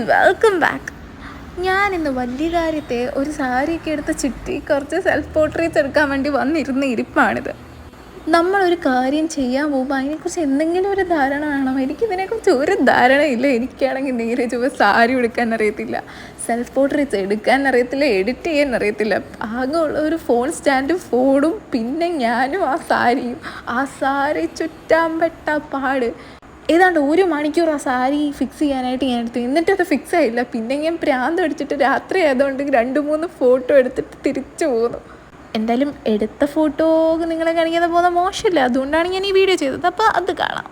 Welcome back. ഞാനിന്ന് വലിയ കാര്യത്തെ ഒരു സാരിയൊക്കെ എടുത്ത് ചുറ്റി കുറച്ച് സെൽഫ് പോർട്രേറ്റ്സ് എടുക്കാൻ വേണ്ടി വന്നിരുന്ന ഇരിപ്പാണിത്. നമ്മളൊരു കാര്യം ചെയ്യാൻ പോകുമ്പോൾ അതിനെക്കുറിച്ച് എന്തെങ്കിലും ഒരു ധാരണ വേണം. എനിക്കിതിനെക്കുറിച്ച് ഒരു ധാരണയില്ല. എനിക്കാണെങ്കിൽ നേരെ ചുവ സാരി എടുക്കാൻ അറിയത്തില്ല, സെൽഫ് പോർട്രേറ്റ്സ് എടുക്കാൻ അറിയത്തില്ല, എഡിറ്റ് ചെയ്യാൻ അറിയത്തില്ല. ആകെയുള്ള ഒരു ഫോൺ സ്റ്റാൻഡും ഫോണും പിന്നെ ഞാനും ആ സാരി ചുറ്റാൻ പെട്ട പാട്. ഏതാണ്ട് 1 മണിക്കൂർ ആ സാരി ഫിക്സ് ചെയ്യാനായിട്ട് ഞാൻ എടുത്തു. എന്നിട്ടത് ഫിക്സ് ആയില്ല. പിന്നെ ഞാൻ പ്രാന്ത് അടിച്ചിട്ട് രാത്രി ആയതുകൊണ്ട് 2-3 ഫോട്ടോ എടുത്തിട്ട് തിരിച്ചു പോന്നു. എന്തായാലും എടുത്ത ഫോട്ടോ നിങ്ങളെ കാണിക്കാതെ പോകുന്ന മോശമില്ല. അതുകൊണ്ടാണ് ഞാൻ ഈ വീഡിയോ ചെയ്തത്. അപ്പോൾ അത് കാണാം.